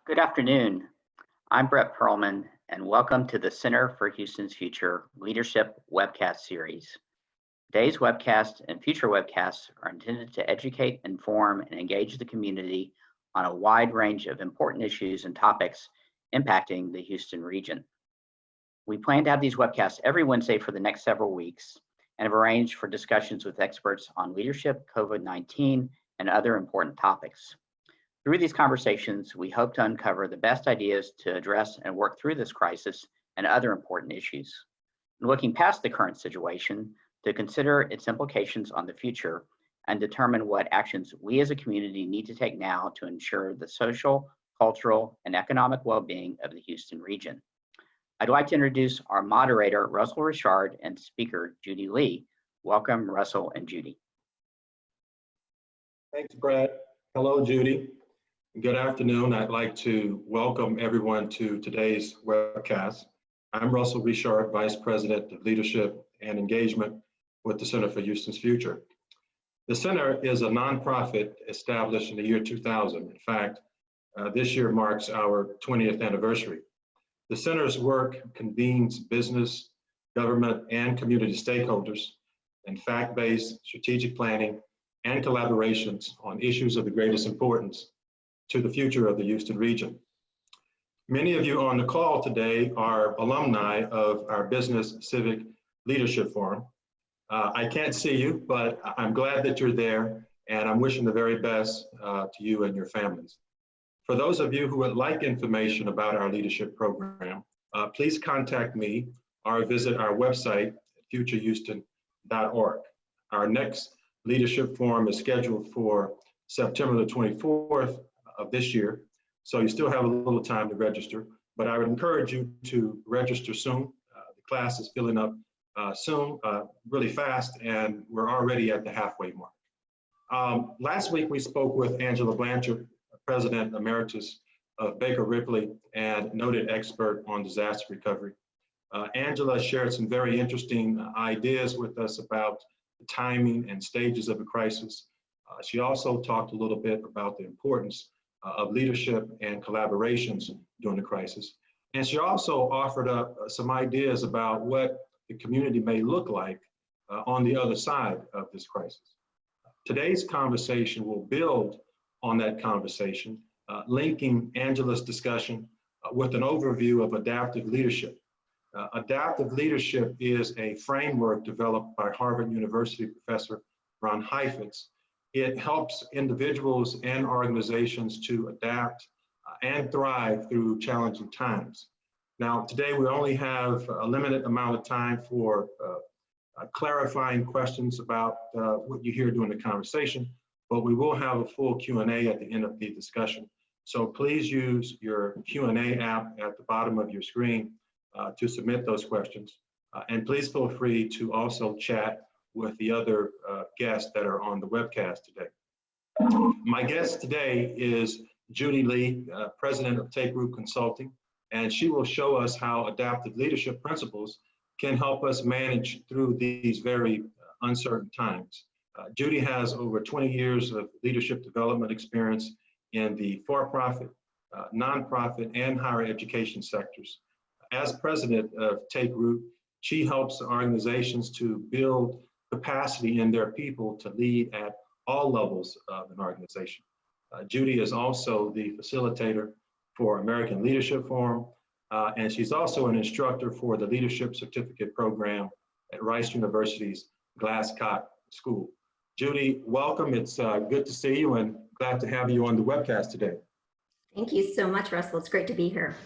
Good afternoon. I'm Brett Perlman, and welcome to the Center for Houston's Future Leadership Webcast Series. Today's webcast and future webcasts are intended to educate, inform, and engage the community on a wide range of important issues and topics impacting the Houston region. We plan to have these webcasts every Wednesday for the next several weeks and have arranged for discussions with experts on leadership, COVID-19, and other important topics. Through these conversations, we hope to uncover the best ideas to address and work through this crisis and other important issues. And looking past the current situation, to consider its implications on the future and determine what actions we as a community need to take now to ensure the social, cultural, and economic well-being of the Houston region. I'd like to introduce our moderator, Russell Richard, and speaker, Judy Lee. Welcome, Russell and Judy. Thanks, Brett. Hello, Judy. Good afternoon. I'd like to welcome everyone to today's webcast. I'm Russell Richard, Vice President of Leadership and Engagement with the Center for Houston's Future. The Center is a nonprofit established in the year 2000. In fact, this year marks our 20th anniversary. The Center's work convenes business, government, and community stakeholders in fact-based strategic planning and collaborations on issues of the greatest importance to the future of the Houston region. Many of you on the call today are alumni of our Business Civic Leadership Forum. I can't see you, but I'm glad that you're there, and I'm wishing the very best to you and your families. For those of you who would like information about our leadership program, please contact me or visit our website at futurehouston.org. Our next leadership forum is scheduled for September the 24th of this year, so you still have a little time to register, but I would encourage you to register soon. The class is filling up soon, really fast, and we're already at the halfway mark. Last week we spoke with Angela Blanchard, President Emeritus of Baker Ripley and noted expert on disaster recovery. Angela shared some very interesting ideas with us about the timing and stages of a crisis. She also talked a little bit about the importance of leadership and collaborations during the crisis. And she also offered up some ideas about what the community may look like on the other side of this crisis. Today's conversation will build on that conversation, linking Angela's discussion with an overview of adaptive leadership. Adaptive leadership is a framework developed by Harvard University professor Ron Heifetz. It helps individuals and organizations to adapt and thrive through challenging times. Now, today we only have a limited amount of time for clarifying questions about what you hear during the conversation, but we will have a full Q&A at the end of the discussion. So please use your Q&A app at the bottom of your screen to submit those questions. And please feel free to also chat with the other guests that are on the webcast today. My guest today is Judy Lee, President of TakeRoot Consulting, and she will show us how adaptive leadership principles can help us manage through these very uncertain times. Judy has over 20 years of leadership development experience in the for-profit, nonprofit, and higher education sectors. As president of TakeRoot, she helps organizations to build capacity in their people to lead at all levels of an organization. Judy is also the facilitator for American Leadership Forum, and she's also an instructor for the Leadership Certificate Program at Rice University's Glasscock School. Judy, welcome. It's good to see you and glad to have you on the webcast today. Thank you so much, Russell. It's great to be here.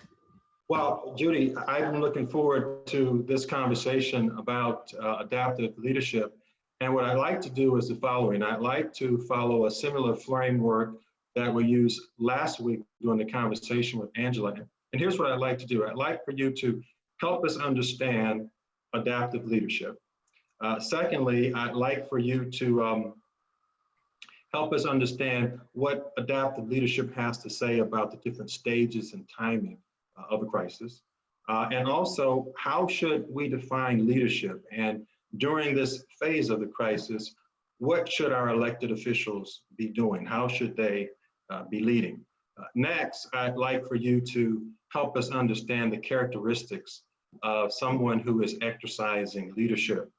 Well, Judy, I'm looking forward to this conversation about adaptive leadership. And what I'd like to do is the following. I'd like to follow a similar framework that we used last week during the conversation with Angela. And here's what I'd like to do. I'd like for you to help us understand adaptive leadership. Secondly, I'd like for you to help us understand what adaptive leadership has to say about the different stages and timing of a crisis. And also, how should we define leadership? And during this phase of the crisis, what should our elected officials be doing? How should they be leading? Next, I'd like for you to help us understand the characteristics of someone who is exercising leadership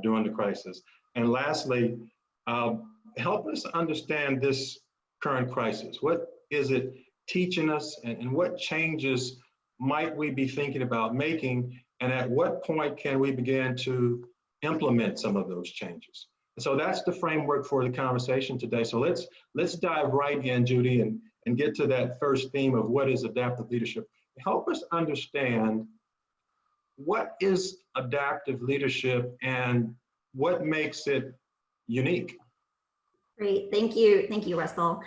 during the crisis. And lastly, help us understand this current crisis. What is it teaching us, and what changes might we be thinking about making, and at what point can we begin to implement some of those changes? And so that's the framework for the conversation today. So let's dive right in, Judy, and get to that first theme of what is adaptive leadership. Help us understand what is adaptive leadership and what makes it unique. Great, thank you, Russell.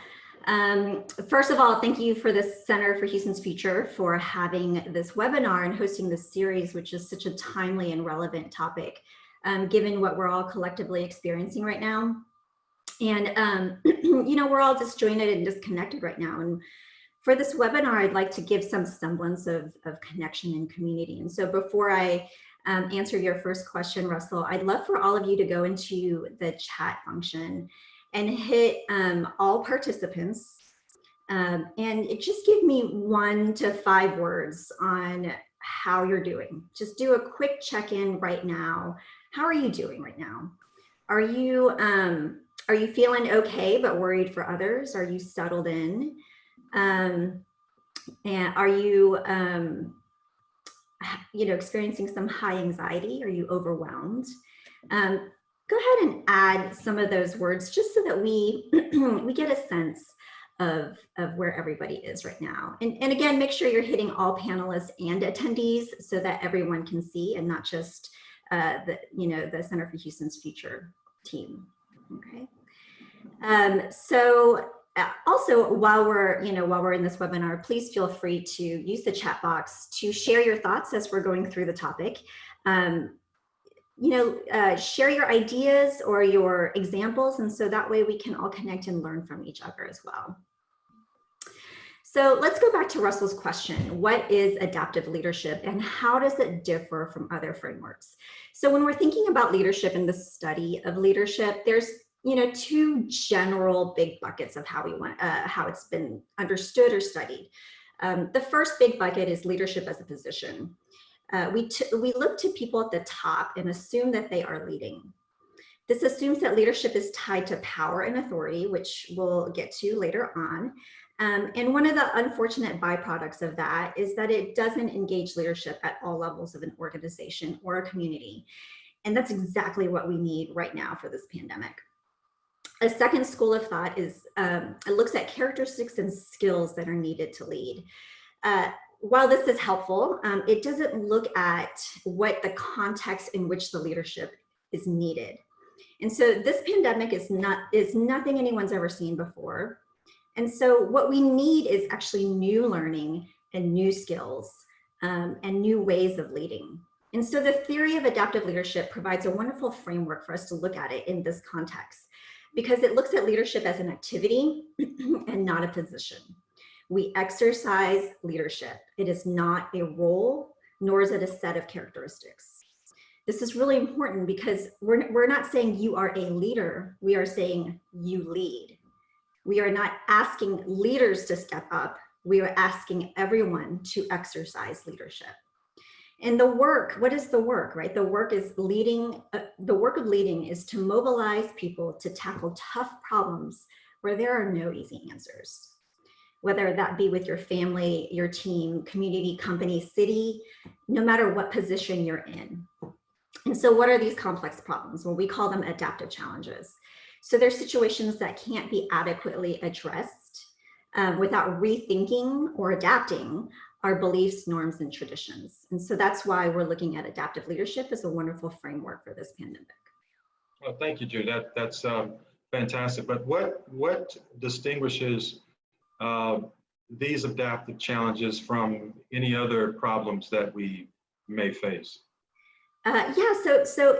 First of all, thank you for the Center for Houston's Future for having this webinar and hosting this series, which is such a timely and relevant topic, given what we're all collectively experiencing right now. And, you know, we're all disjointed and disconnected right now. And for this webinar, I'd like to give some semblance of connection and community. And so before I answer your first question, Russell, I'd love for all of you to go into the chat function and hit all participants, and just give me 1 to 5 words on how you're doing. Just do a quick check-in right now. How are you doing right now? Are you feeling okay but worried for others? Are you settled in? And are you, you know, experiencing some high anxiety? Are you overwhelmed? Go ahead and add some of those words just so that we we get a sense of where everybody is right now. And again, make sure you're hitting all panelists and attendees so that everyone can see, and not just the Center for Houston's Future team. Okay. So also, while we're in this webinar, please feel free to use the chat box to share your thoughts as we're going through the topic. Share your ideas or your examples, and so that way we can all connect and learn from each other as well. So let's go back to Russell's question. What is adaptive leadership, and how does it differ from other frameworks? So when we're thinking about leadership and the study of leadership, there's 2 general big buckets of how it's been understood or studied. The first big bucket is leadership as a position. We look to people at the top and assume that they are leading. This assumes that leadership is tied to power and authority, which we'll get to later on. And one of the unfortunate byproducts of that is that it doesn't engage leadership at all levels of an organization or a community. And that's exactly what we need right now for this pandemic. A second school of thought is, it looks at characteristics and skills that are needed to lead. While this is helpful, it doesn't look at what the context in which the leadership is needed. And so this pandemic is nothing anyone's ever seen before. And so what we need is actually new learning and new skills and new ways of leading. And so the theory of adaptive leadership provides a wonderful framework for us to look at it in this context, because it looks at leadership as an activity and not a position. We exercise leadership. It is not a role, nor is it a set of characteristics. This is really important because we're not saying you are a leader. We are saying you lead. We are not asking leaders to step up. We are asking everyone to exercise leadership. And the work, what is the work, right? The work is leading. The work of leading is to mobilize people to tackle tough problems where there are no easy answers. Whether that be with your family, your team, community, company, city, no matter what position you're in. And so what are these complex problems? Well, we call them adaptive challenges. So there's situations that can't be adequately addressed without rethinking or adapting our beliefs, norms, and traditions. And so that's why we're looking at adaptive leadership as a wonderful framework for this pandemic. Well, thank you, Judy. That's fantastic. But what distinguishes these adaptive challenges from any other problems that we may face? So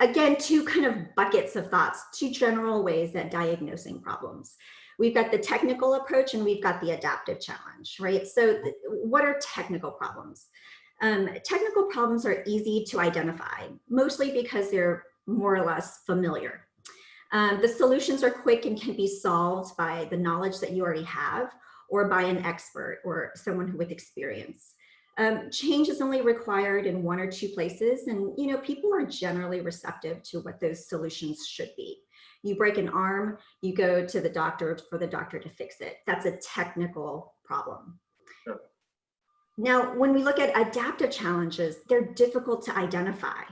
again, 2 kind of buckets of thoughts, 2 general ways at diagnosing problems. We've got the technical approach and we've got the adaptive challenge, right? So what are technical problems? Technical problems are easy to identify, mostly because they're more or less familiar. The solutions are quick and can be solved by the knowledge that you already have or by an expert or someone with experience. Change is only required in 1 or 2 places, and people are generally receptive to what those solutions should be. You break an arm, you go to the doctor for the doctor to fix it. That's a technical problem. Sure. Now, when we look at adaptive challenges, they're difficult to identify,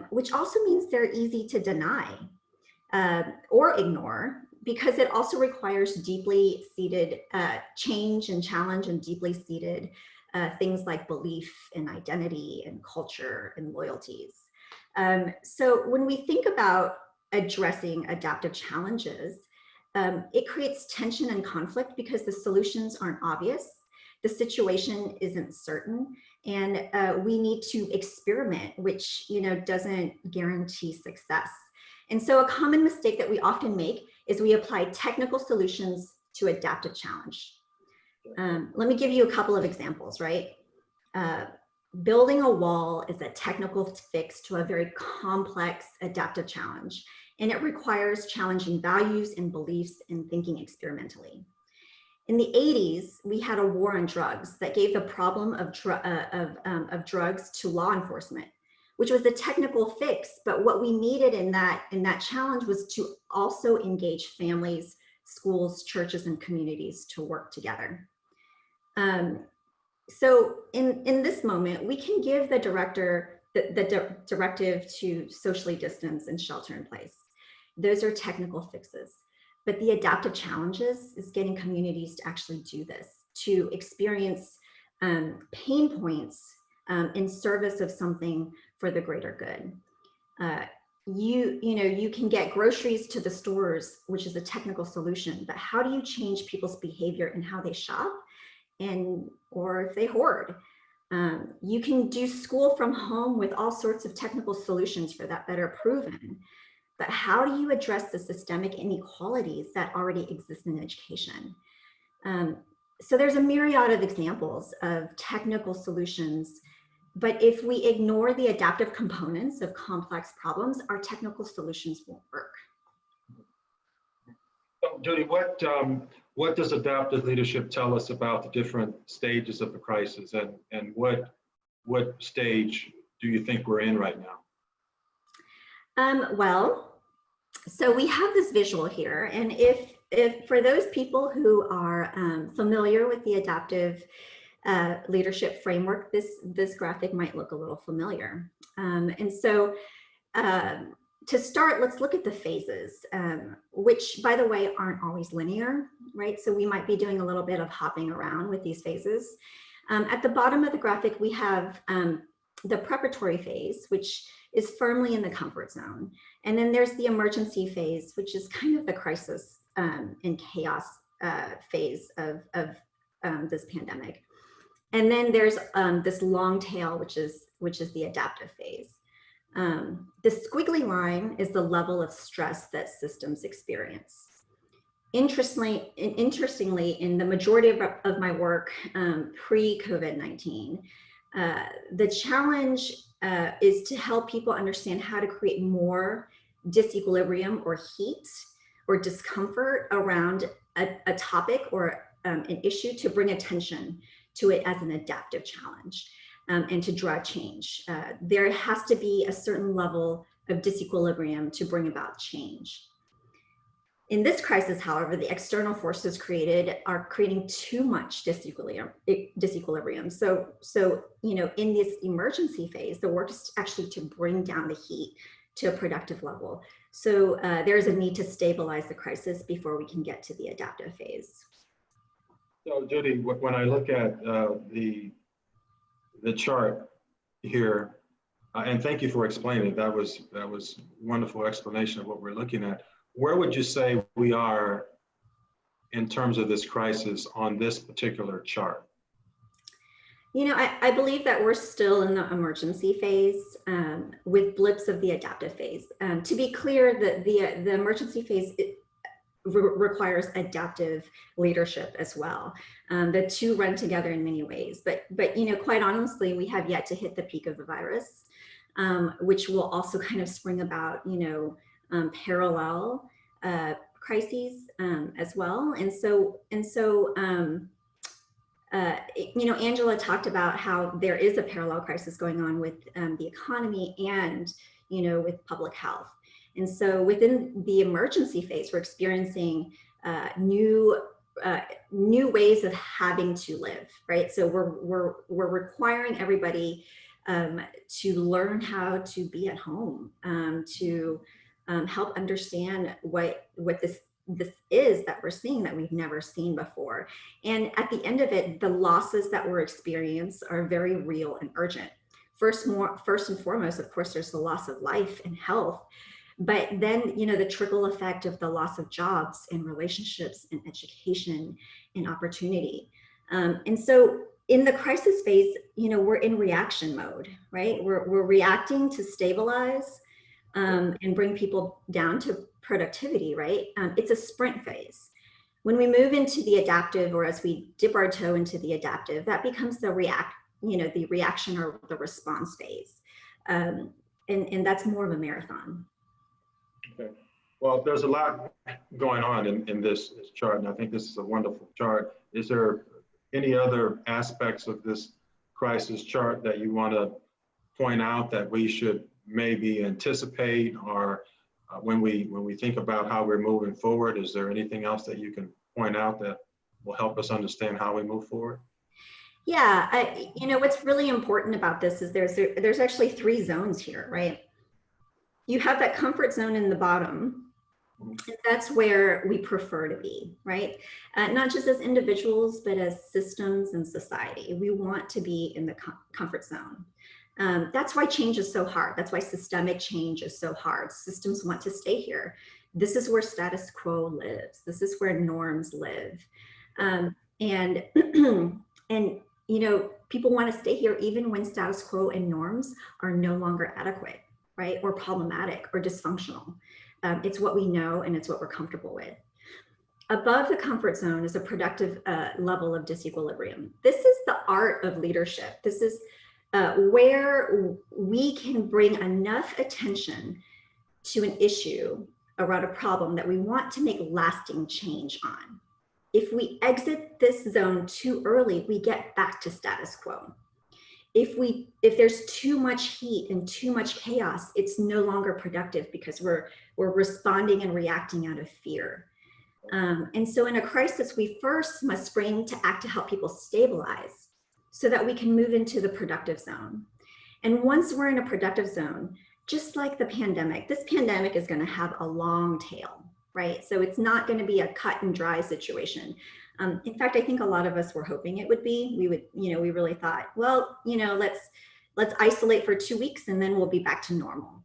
which also means they're easy to deny or ignore, because it also requires deeply seated change and challenge and deeply seated things like belief and identity and culture and loyalties. So when we think about addressing adaptive challenges, it creates tension and conflict because the solutions aren't obvious, the situation isn't certain, and we need to experiment, which doesn't guarantee success. And so a common mistake that we often make is we apply technical solutions to adaptive challenge. Let me give you a couple of examples, right? Building a wall is a technical fix to a very complex adaptive challenge, and it requires challenging values and beliefs and thinking experimentally. In the 80s, we had a war on drugs that gave the problem of drugs to law enforcement, which was the technical fix. But what we needed in that challenge was to also engage families, schools, churches, and communities to work together. So in this moment, we can give the director the directive to socially distance and shelter in place. Those are technical fixes. But the adaptive challenges is getting communities to actually do this, to experience pain points in service of something for the greater good. You can get groceries to the stores, which is a technical solution, but how do you change people's behavior and how they shop or if they hoard? You can do school from home with all sorts of technical solutions for that are proven. But how do you address the systemic inequalities that already exist in education? So there's a myriad of examples of technical solutions, but if we ignore the adaptive components of complex problems, our technical solutions won't work. So, Judy, what does adaptive leadership tell us about the different stages of the crisis, and what stage do you think we're in right now? Well, so we have this visual here, and if for those people who are familiar with the adaptive leadership framework, this graphic might look a little familiar. And so to start, let's look at the phases, which, by the way, aren't always linear, right? So we might be doing a little bit of hopping around with these phases. At the bottom of the graphic, we have the preparatory phase, which is firmly in the comfort zone. And then there's the emergency phase, which is kind of the crisis and chaos phase of this pandemic. And then there's this long tail, which is the adaptive phase. The squiggly line is the level of stress that systems experience. Interestingly, in the majority of my work pre-COVID-19, the challenge is to help people understand how to create more disequilibrium or heat or discomfort around a topic or an issue, to bring attention to it as an adaptive challenge and to drive change. There has to be a certain level of disequilibrium to bring about change. In this crisis, however, the external forces are creating too much disequilibrium. So in this emergency phase, the work is actually to bring down the heat to a productive level. So there's a need to stabilize the crisis before we can get to the adaptive phase. So, Judy, when I look at the chart here, and thank you for explaining, that was wonderful explanation of what we're looking at. Where would you say we are in terms of this crisis on this particular chart? I believe that we're still in the emergency phase with blips of the adaptive phase. To be clear, the emergency phase requires adaptive leadership as well. The two run together in many ways, but quite honestly, we have yet to hit the peak of the virus, which will also kind of spring about parallel crises as well. Angela talked about how there is a parallel crisis going on with the economy and, with public health. And so within the emergency phase, we're experiencing new ways of having to live, right? So we're requiring everybody to learn how to be at home, to help understand what this is that we're seeing that we've never seen before. And at the end of it, the losses that we're experiencing are very real and urgent. First and foremost, of course, there's the loss of life and health, but then, the trickle effect of the loss of jobs and relationships and education and opportunity. And so in the crisis phase, we're in reaction mode, right? We're reacting to stabilize and bring people down to productivity, right? It's a sprint phase. When we move into the adaptive, or as we dip our toe into the adaptive, that becomes the reaction or the response phase. And that's more of a marathon. Okay. Well, there's a lot going on in this chart, and I think this is a wonderful chart. Is there any other aspects of this crisis chart that you want to point out that we should maybe anticipate, or when we think about how we're moving forward, is there anything else that you can point out that will help us understand how we move forward? Yeah, what's really important about this is there's actually 3 zones here, right? You have that comfort zone in the bottom, and that's where we prefer to be, right? Not just as individuals, but as systems and society. We want to be in the comfort zone. That's why change is so hard. That's why systemic change is so hard. Systems want to stay here. This is where status quo lives. This is where norms live. And people want to stay here even when status quo and norms are no longer adequate, right? Or problematic or dysfunctional. It's what we know and it's what we're comfortable with. Above the comfort zone is a productive level of disequilibrium. This is the art of leadership. This is where we can bring enough attention to an issue around a problem that we want to make lasting change on. If we exit this zone too early, we get back to status quo. If there's too much heat and too much chaos, it's no longer productive because we're responding and reacting out of fear. And so in a crisis, we first must spring to act to help people stabilize so that we can move into the productive zone. And once we're in a productive zone, just like the pandemic, this pandemic is going to have a long tail, right? So it's not going to be a cut and dry situation. In fact, I think a lot of us were hoping it would be. We really thought, well, let's isolate for 2 weeks and then we'll be back to normal.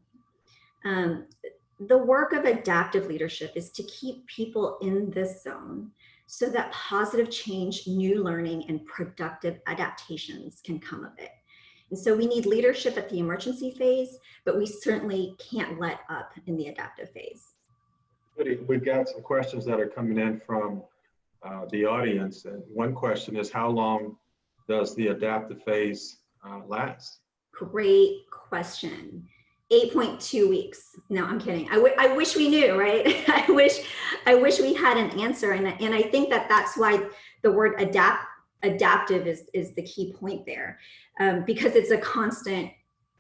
The work of adaptive leadership is to keep people in this zone so that positive change, new learning, and productive adaptations can come of it. And so we need leadership at the emergency phase, but we certainly can't let up in the adaptive phase. Judy, we've got some questions that are coming in from the audience. And one question is, how long does the adaptive phase last? Great question. 8.2 weeks. No, I'm kidding. I wish we knew, right? I wish we had an answer. And I think that's why the word adaptive is the key point there, because it's a constant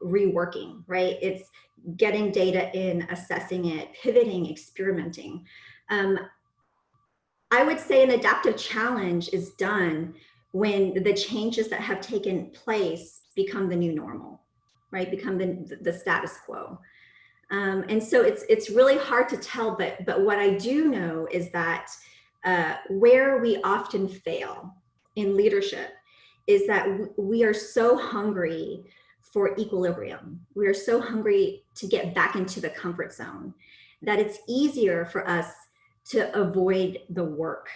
reworking, right? It's getting data in, assessing it, pivoting, experimenting. I would say an adaptive challenge is done when the changes that have taken place become the new normal, right? Become the status quo. And so it's really hard to tell, but what I do know is that where we often fail in leadership is that we are so hungry for equilibrium. We are so hungry to get back into the comfort zone that it's easier for us to avoid the work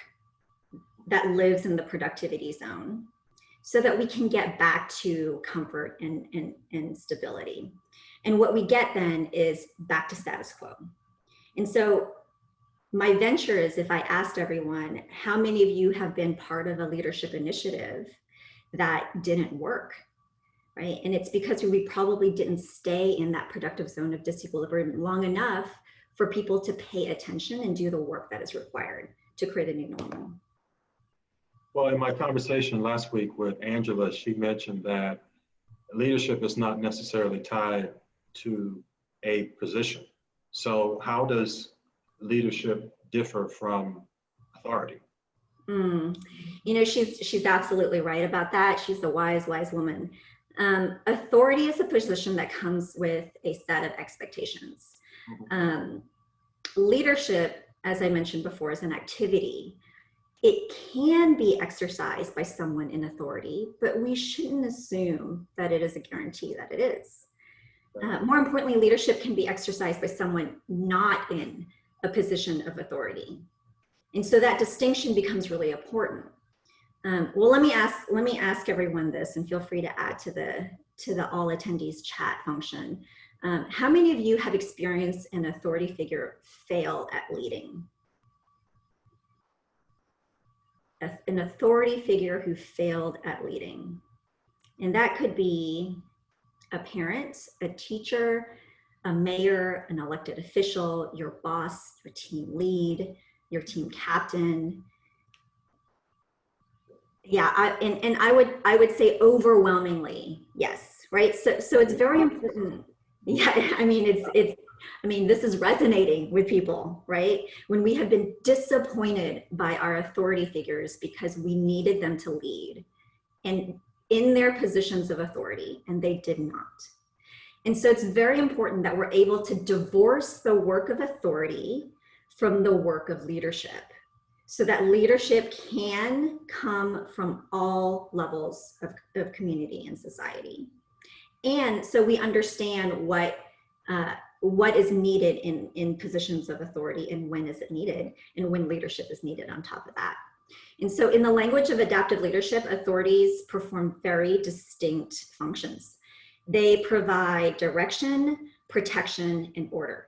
that lives in the productivity zone so that we can get back to comfort and stability. And what we get then is back to status quo. And so my venture is, if I asked everyone, how many of you have been part of a leadership initiative that didn't work, right? And it's because we probably didn't stay in that productive zone of disequilibrium long enough for people to pay attention and do the work that is required to create a new normal. Well, in my conversation last week with Angela, she mentioned that leadership is not necessarily tied to a position. So how does leadership differ from authority? You know, she's absolutely right about that. She's a wise woman. Authority is a position that comes with a set of expectations. Leadership, as I mentioned before, is an activity. It can be exercised by someone in authority, but we shouldn't assume that it is a guarantee that it is. More importantly, leadership can be exercised by someone not in a position of authority. And so that distinction becomes really important. Well, let me ask everyone this, and feel free to add to the all attendees chat function. How many of you have experienced an authority figure fail at leading? An authority figure who failed at leading. And that could be a parent, a teacher, a mayor, an elected official, your boss, your team lead, your team captain. Yeah, I would say overwhelmingly yes, right? So it's very important. Yeah, I mean this is resonating with people, right? When we have been disappointed by our authority figures because we needed them to lead and in their positions of authority, and they did not. And so it's very important that we're able to divorce the work of authority from the work of leadership, so that leadership can come from all levels of community and society. And so we understand what is needed in positions of authority, and when is it needed, and when leadership is needed on top of that. And so in the language of adaptive leadership, authorities perform very distinct functions. They provide direction, protection, and order.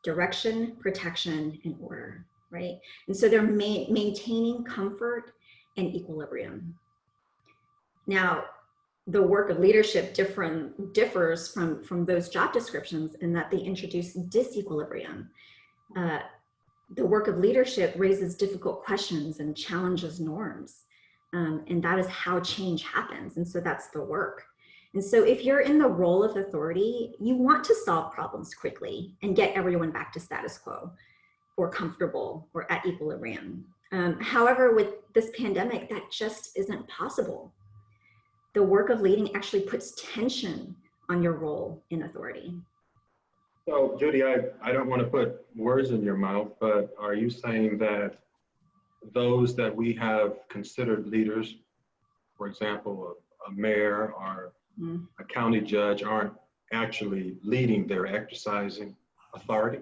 Direction, protection, and order, right? And so they're maintaining comfort and equilibrium. Now, the work of leadership differs from those job descriptions in that they introduce disequilibrium. The work of leadership raises difficult questions and challenges norms. And that is how change happens. And so that's the work. And so if you're in the role of authority, you want to solve problems quickly and get everyone back to status quo or comfortable or at equilibrium. However, with this pandemic, that just isn't possible. The work of leading actually puts tension on your role in authority. So Judy, I don't want to put words in your mouth, but are you saying that those that we have considered leaders, for example, a mayor or a county judge, aren't actually leading, they're exercising authority?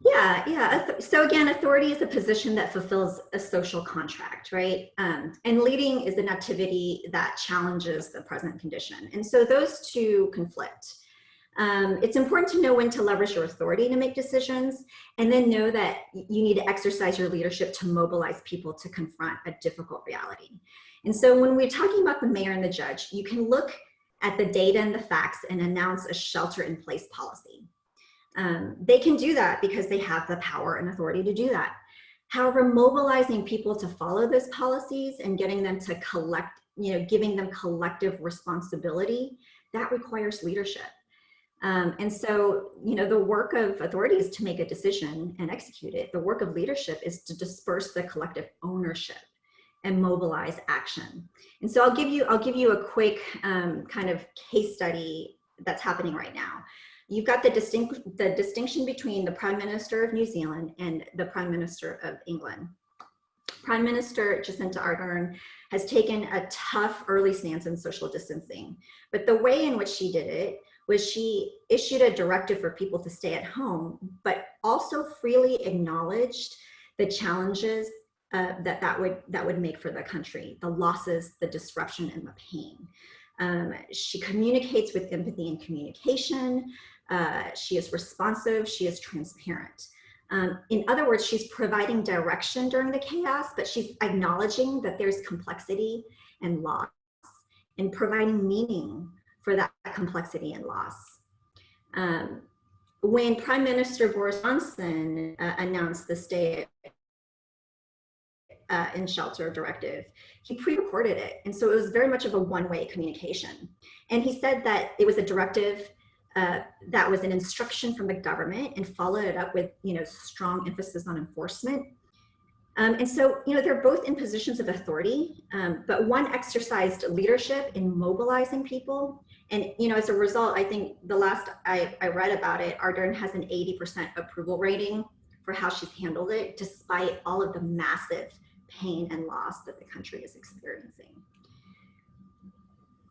Yeah. So again, authority is a position that fulfills a social contract, right? And leading is an activity that challenges the present condition. And so those two conflict. It's important to know when to leverage your authority to make decisions, and then know that you need to exercise your leadership to mobilize people to confront a difficult reality. And so when we're talking about the mayor and the judge, you can look at the data and the facts and announce a shelter-in-place policy. They can do that because they have the power and authority to do that. However, mobilizing people to follow those policies and getting them to giving them collective responsibility, that requires leadership. And so, the work of authority is to make a decision and execute it. The work of leadership is to disperse the collective ownership and mobilize action. And so I'll give you a quick kind of case study that's happening right now. You've got the distinction between the Prime Minister of New Zealand and the Prime Minister of England. Prime Minister Jacinda Ardern has taken a tough early stance on social distancing, but the way in which she did it was she issued a directive for people to stay at home, but also freely acknowledged the challenges that would make for the country, the losses, the disruption, and the pain. She communicates with empathy and communication. She is responsive. She is transparent. In other words, she's providing direction during the chaos, but she's acknowledging that there's complexity and loss and providing meaning for that complexity and loss. when Prime Minister Boris Johnson announced the stay in shelter directive, he pre-recorded it. And so it was very much of a one-way communication. And he said that it was a directive that was an instruction from the government, and followed it up with, strong emphasis on enforcement. And so, they're both in positions of authority, but one exercised leadership in mobilizing people. And, as a result, I think the last I read about it, Ardern has an 80% approval rating for how she's handled it, despite all of the massive pain and loss that the country is experiencing.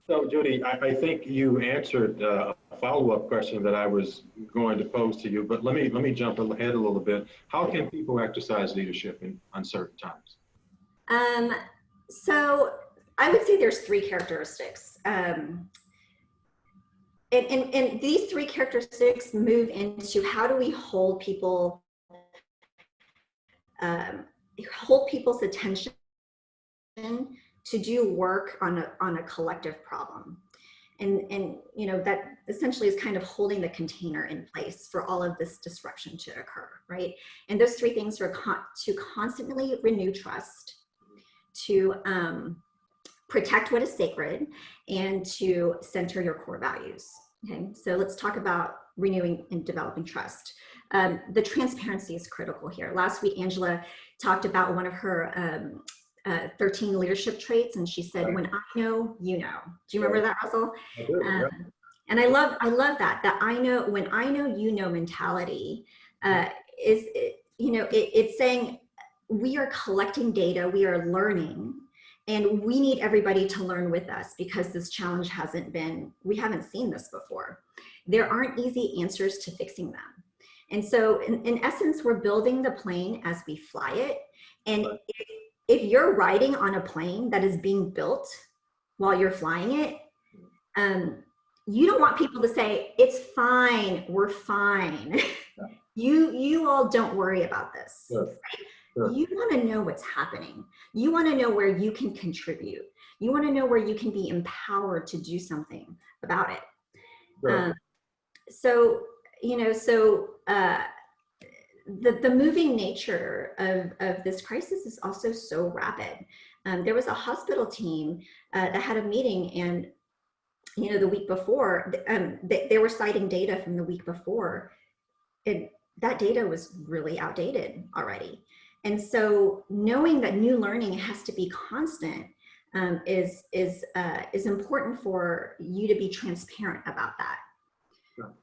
So Judy, I think you answered a follow-up question that I was going to pose to you, but let me jump ahead a little bit. How can people exercise leadership in uncertain times? So I would say there's three characteristics. And these three characteristics move into how do we hold people's attention to do work on a collective problem. And that essentially is kind of holding the container in place for all of this disruption to occur, right? And those three things are to constantly renew trust, to protect what is sacred, and to center your core values. Okay, so let's talk about renewing and developing trust. The transparency is critical here. Last week, Angela talked about one of her 13 leadership traits, and she said, "When I know, you know." Do you remember that, Russell? I do, yeah. And I love that I know, when I know, you know mentality it's saying we are collecting data, we are learning, and we need everybody to learn with us, because this challenge we haven't seen this before. There aren't easy answers to fixing them. And so in essence, we're building the plane as we fly it. And if you're riding on a plane that is being built while you're flying it, you don't want people to say, "It's fine, we're fine." You all don't worry about this. Sure. Right? Sure. You want to know what's happening. You want to know where you can contribute. You want to know where you can be empowered to do something about it. Sure. The moving nature of this crisis is also so rapid. There was a hospital team that had a meeting, and the week before, they were citing data from the week before. That data was really outdated already. And so knowing that new learning has to be constant is important for you to be transparent about that. Sure.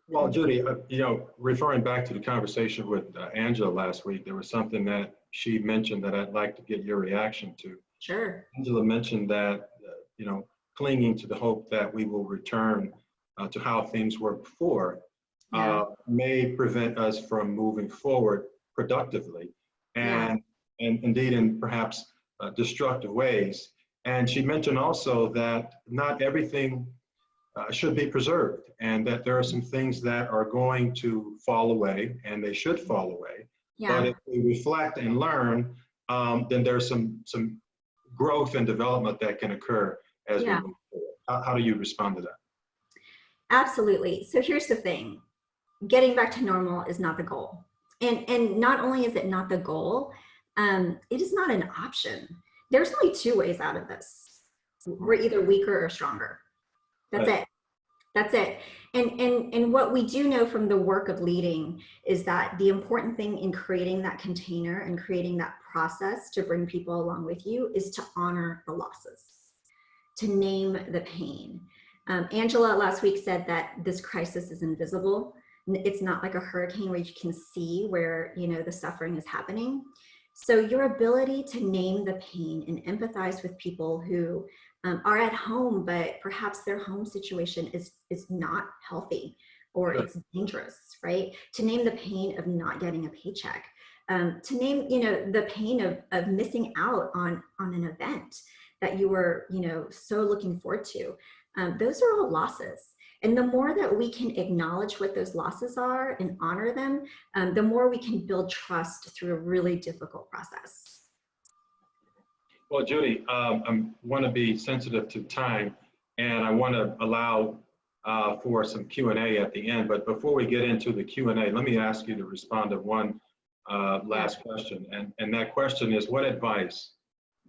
Well, Judy, referring back to the conversation with Angela last week, there was something that she mentioned that I'd like to get your reaction to. Sure. Angela mentioned that, clinging to the hope that we will return to how things were before may prevent us from moving forward productively and indeed in perhaps destructive ways. And she mentioned also that not everything should be preserved, and that there are some things that are going to fall away, and they should fall away. Yeah. But if we reflect and learn, then there's some growth and development that can occur as we move forward. How do you respond to that? Absolutely. So here's the thing. Getting back to normal is not the goal. And not only is it not the goal, it is not an option. There's only two ways out of this. We're either weaker or stronger. That's it. That's it. And what we do know from the work of leading is that the important thing in creating that container and creating that process to bring people along with you is to honor the losses, to name the pain. Angela last week said that this crisis is invisible. It's not like a hurricane where you can see where the suffering is happening. So your ability to name the pain and empathize with people who are at home, but perhaps their home situation is not healthy, or it's dangerous, right? To name the pain of not getting a paycheck, to name the pain of missing out on an event that you were so looking forward to. Those are all losses. And the more that we can acknowledge what those losses are and honor them, the more we can build trust through a really difficult process. Well, Judy, I want to be sensitive to time, and I want to allow for some Q&A at the end. But before we get into the Q&A, let me ask you to respond to one last question. And that question is, what advice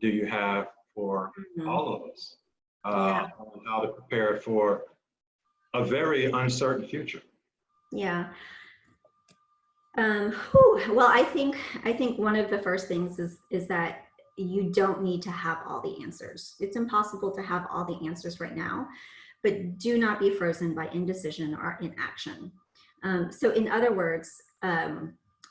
do you have for all of us on how to prepare for a very uncertain future? Yeah. Well, I think one of the first things is that you don't need to have all the answers. It's impossible to have all the answers right now, but do not be frozen by indecision or inaction. So in other words,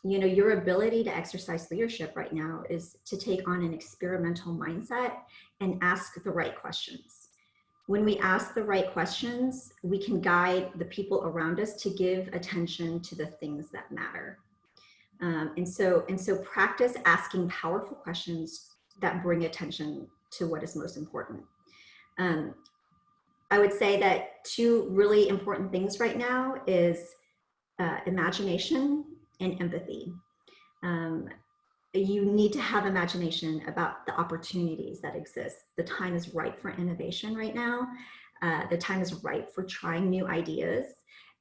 you know, your ability to exercise leadership right now is to take on an experimental mindset and ask the right questions. When we ask the right questions, we can guide the people around us to give attention to the things that matter. And so practice asking powerful questions that bring attention to what is most important. I would say that two really important things right now is imagination and empathy. You need to have imagination about the opportunities that exist. The time is right for innovation right now. The time is right for trying new ideas,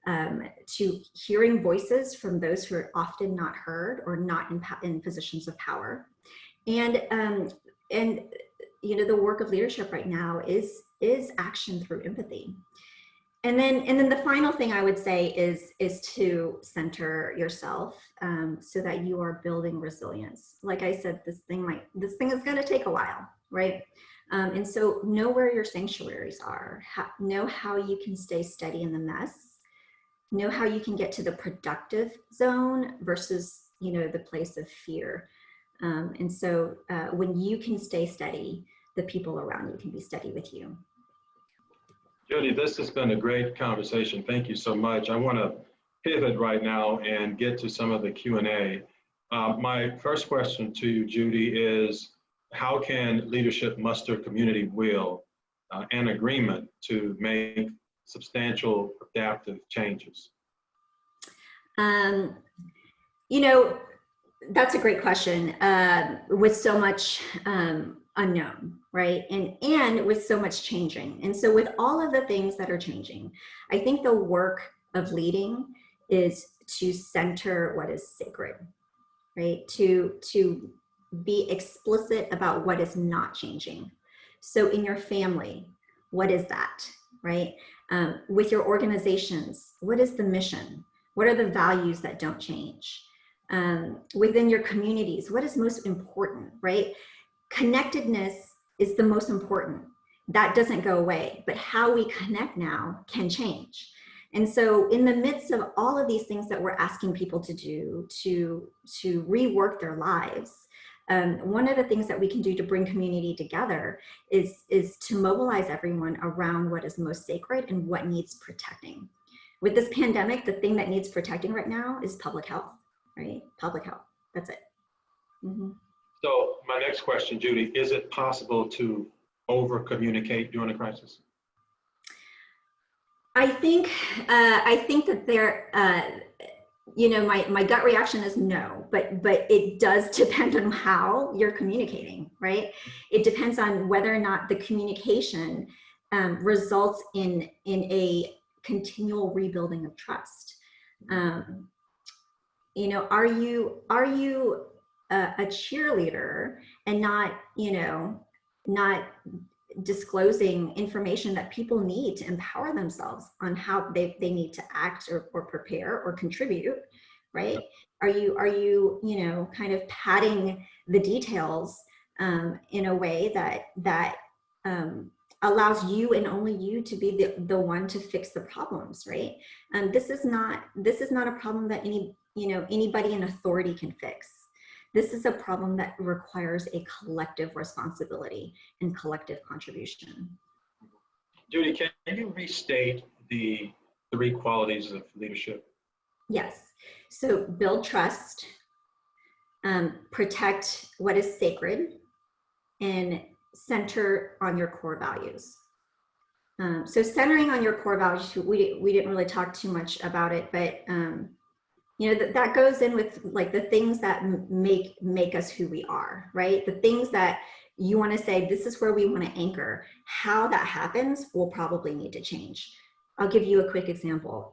to hearing voices from those who are often not heard or not in positions of power. And you know, the work of leadership right now is action through empathy. And then the final thing I would say is to center yourself, so that you are building resilience. Like I said, this thing is going to take a while, right? And so know where your sanctuaries are. Know how you can stay steady in the mess. Know how you can get to the productive zone versus, you know, the place of fear. And so when you can stay steady, the people around you can be steady with you. Judy, this has been a great conversation. Thank you so much. I want to pivot right now and get to some of the Q&A. My first question to you, Judy, is how can leadership muster community will and agreement to make substantial adaptive changes? You know, that's a great question, with so much unknown, right? And with so much changing. And so with all of the things that are changing, I think the work of leading is to center what is sacred, right? To be explicit about what is not changing. So in your family, what is that, right? With your organizations, what is the mission? What are the values that don't change? Within your communities, what is most important, right? Connectedness is the most important. That doesn't go away, but how we connect now can change. And so in the midst of all of these things that we're asking people to do to rework their lives, one of the things that we can do to bring community together is to mobilize everyone around what is most sacred and what needs protecting. With this pandemic, the thing that needs protecting right now is public health, right? Public health, that's it. Mm-hmm. So my next question, Judy, is it possible to over-communicate during a crisis? I think that there, you know, my gut reaction is no, but it does depend on how you're communicating, right? It depends on whether or not the communication results in a continual rebuilding of trust. You know, are you a cheerleader and not, you know, not disclosing information that people need to empower themselves on how they need to act or prepare or contribute, right? Are you, you know, kind of padding the details in a way that allows you and only you to be the one to fix the problems, right? This is not a problem that anybody in authority can fix. This is a problem that requires a collective responsibility and collective contribution. Judy, can you restate the 3 qualities of leadership? Yes. So build trust, protect what is sacred, and center on your core values. So centering on your core values, we didn't really talk too much about it, but you know, that goes in with like the things that make us who we are, right? The things that you want to say, this is where we want to anchor. How that happens will probably need to change. I'll give you a quick example.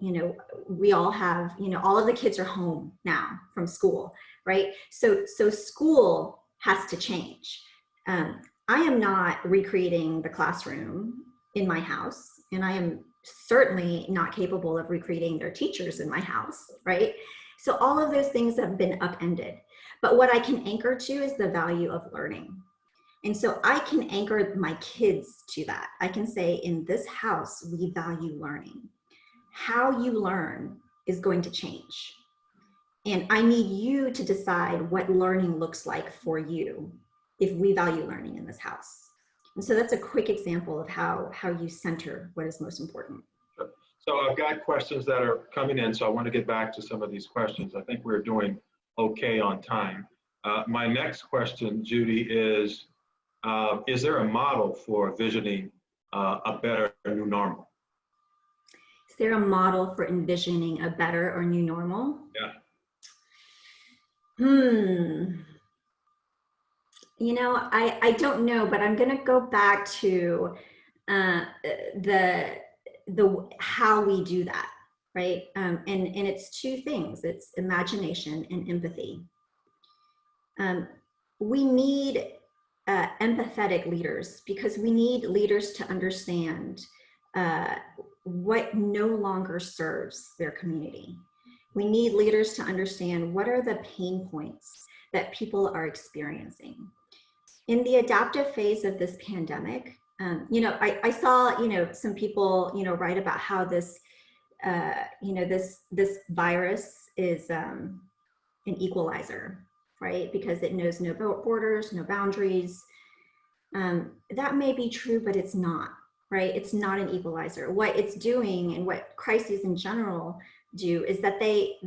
We all have, all of the kids are home now from school, right? So school has to change. I am not recreating the classroom in my house, and I am certainly not capable of recreating their teachers in my house, right? So all of those things have been upended. But what I can anchor to is the value of learning. And so I can anchor my kids to that. I can say, in this house, we value learning. How you learn is going to change. And I need you to decide what learning looks like for you if we value learning in this house. And so that's a quick example of how you center what is most important. So I've got questions that are coming in, so I want to get back to some of these questions. I think we're doing okay on time. My next question, Judy, is there a model for envisioning a better new normal? Is there a model for envisioning a better or new normal? Yeah. I don't know, but I'm going to go back to the how we do that, right? And it's two things. It's imagination and empathy. We need empathetic leaders, because we need leaders to understand what no longer serves their community. We need leaders to understand what are the pain points that people are experiencing. In the adaptive phase of this pandemic, I saw, some people, write about how this, this virus is an equalizer, right? Because it knows no borders, no boundaries. That may be true, but it's not, right? It's not an equalizer. What it's doing, and what crises in general do, is that they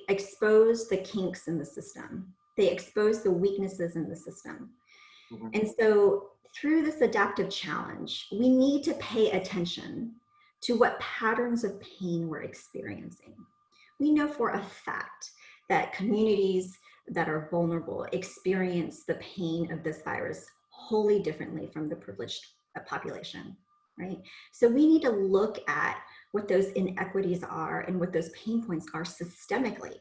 expose the kinks in the system. They expose the weaknesses in the system. Mm-hmm. And so through this adaptive challenge, we need to pay attention to what patterns of pain we're experiencing. We know for a fact that communities that are vulnerable experience the pain of this virus wholly differently from the privileged population, right? So we need to look at what those inequities are and what those pain points are systemically,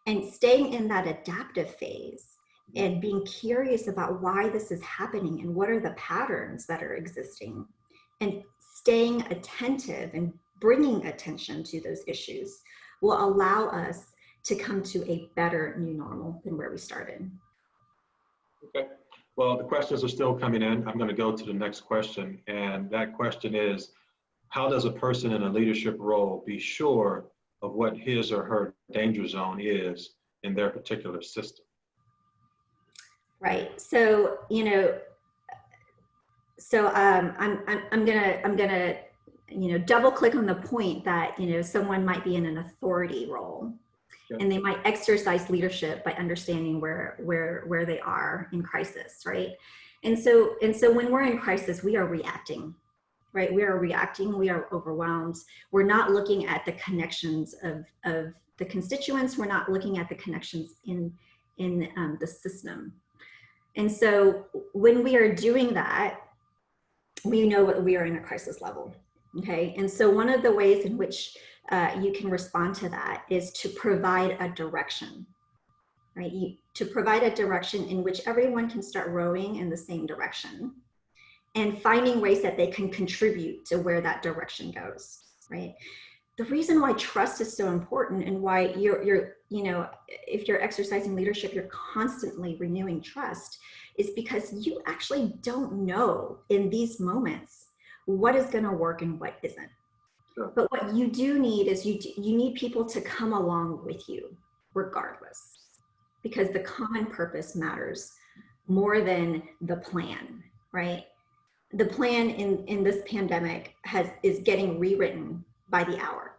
and staying in that adaptive phase and being curious about why this is happening and what are the patterns that are existing, and staying attentive and bringing attention to those issues will allow us to come to a better new normal than where we started. Okay, well, the questions are still coming in. I'm going to go to the next question, and that question is, how does a person in a leadership role be sure of what his or her danger zone is in their particular system? Right. So, I'm gonna double click on the point that someone might be in an authority role, yeah, and they might exercise leadership by understanding where they are in crisis, right? And so when we're in crisis, we are reacting. Right, we are reacting, we are overwhelmed. We're not looking at the connections of the constituents. We're not looking at the connections in the system. And so when we are doing that, we know that we are in a crisis level, okay? And so one of the ways in which you can respond to that is to provide a direction, right? To provide a direction in which everyone can start rowing in the same direction, and finding ways that they can contribute to where that direction goes, right? The reason why trust is so important, and why if you're exercising leadership, you're constantly renewing trust, is because you actually don't know in these moments what is going to work and what isn't. Sure. But what you do need is you need people to come along with you regardless, because the common purpose matters more than the plan, right? The plan in this pandemic is getting rewritten by the hour.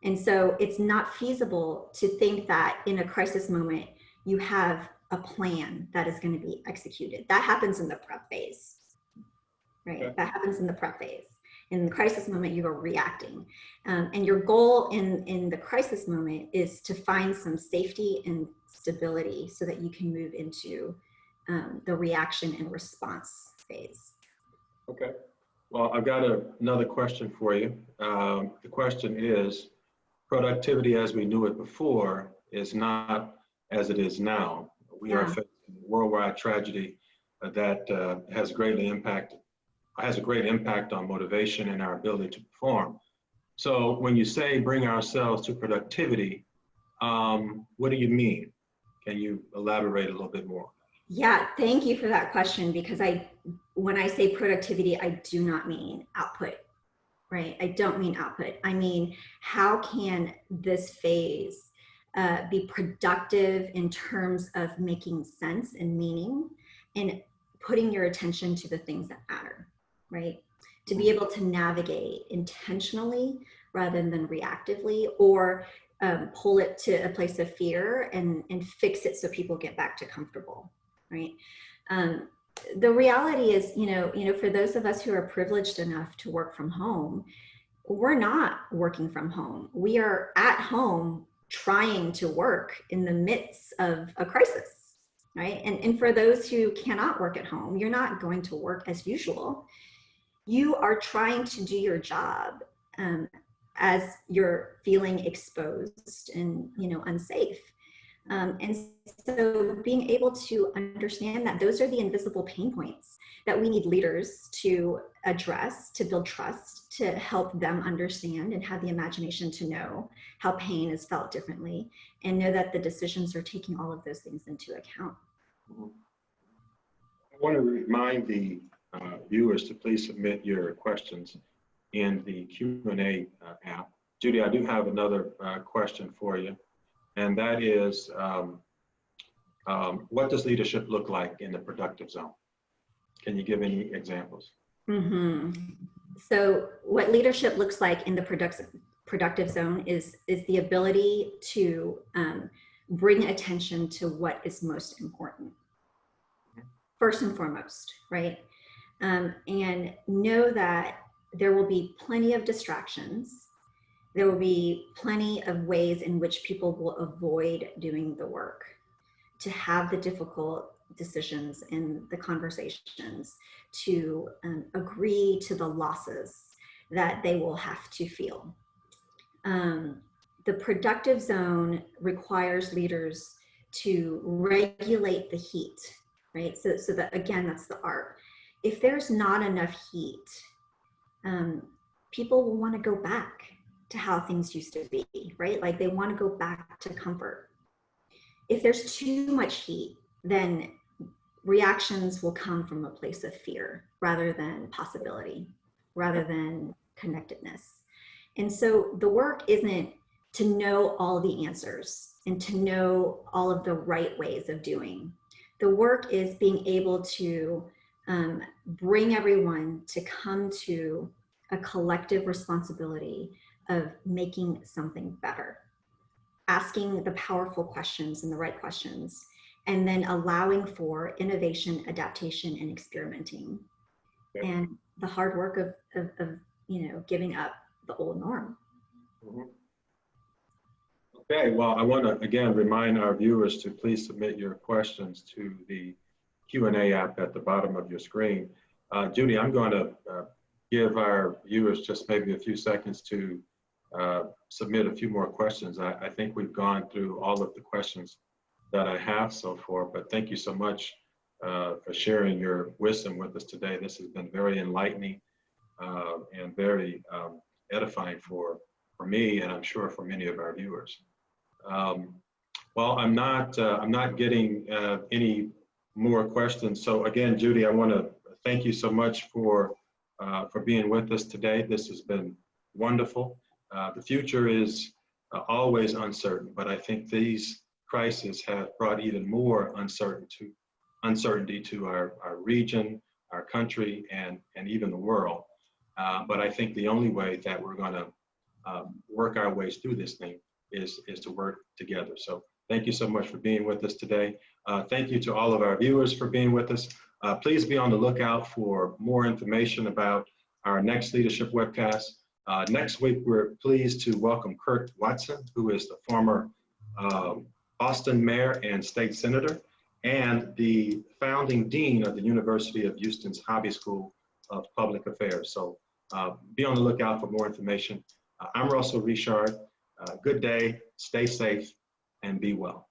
And so it's not feasible to think that in a crisis moment, you have a plan that is going to be executed. That happens in the prep phase, right? Okay. That happens in the prep phase. In the crisis moment, you are reacting. And your goal in the crisis moment is to find some safety and stability so that you can move into the reaction and response phase. Okay. Well, I've got another question for you. The question is, productivity as we knew it before is not as it is now. We are facing a worldwide tragedy that has a great impact on motivation and our ability to perform. So when you say bring ourselves to productivity, what do you mean? Can you elaborate a little bit more? Yeah, thank you for that question, because when I say productivity, I do not mean output, right? I don't mean output. I mean, how can this phase be productive in terms of making sense and meaning and putting your attention to the things that matter, right? To be able to navigate intentionally rather than reactively, or pull it to a place of fear and fix it so people get back to comfortable, right? The reality is, for those of us who are privileged enough to work from home, we're not working from home. We are at home trying to work in the midst of a crisis, right? And for those who cannot work at home, you're not going to work as usual. You are trying to do your job as you're feeling exposed and unsafe. And so being able to understand that those are the invisible pain points that we need leaders to address, to build trust, to help them understand and have the imagination to know how pain is felt differently, and know that the decisions are taking all of those things into account. I want to remind the viewers to please submit your questions in the Q&A app. Judy, I do have another question for you, and that is, what does leadership look like in the productive zone? Can you give any examples? So what leadership looks like in the productive zone is the ability to bring attention to what is most important, first and foremost, right? And know that there will be plenty of distractions. There will be plenty of ways in which people will avoid doing the work, to have the difficult decisions and the conversations, to agree to the losses that they will have to feel. The productive zone requires leaders to regulate the heat, right? So that, again, that's the art. If there's not enough heat, people will want to go back to how things used to be, right? Like they want to go back to comfort. If there's too much heat, then reactions will come from a place of fear rather than possibility, rather than connectedness. And so the work isn't to know all the answers and to know all of the right ways of doing. The work is being able to bring everyone to come to a collective responsibility of making something better, asking the powerful questions and the right questions, and then allowing for innovation, adaptation, and experimenting, and the hard work of giving up the old norm. Okay, well, I want to again remind our viewers to please submit your questions to the Q&A app at the bottom of your screen. Judy, I'm going to give our viewers just maybe a few seconds to submit a few more questions. I think we've gone through all of the questions that I have so far, but thank you so much for sharing your wisdom with us today. This has been very enlightening and very edifying for me, and I'm sure for many of our viewers. Well, I'm not getting any more questions. So again, Judy, I want to thank you so much for being with us today. This has been wonderful. The future is always uncertain, but I think these crises have brought even more uncertainty to our region, our country, and even the world. But I think the only way that we're going to work our ways through this thing is to work together. So thank you so much for being with us today. Thank you to all of our viewers for being with us. Please be on the lookout for more information about our next leadership webcast. Next week, we're pleased to welcome Kurt Watson, who is the former Boston mayor and state senator, and the founding dean of the University of Houston's Hobby School of public affairs. So be on the lookout for more information. I'm Russell Richard. Good day, stay safe, and be well.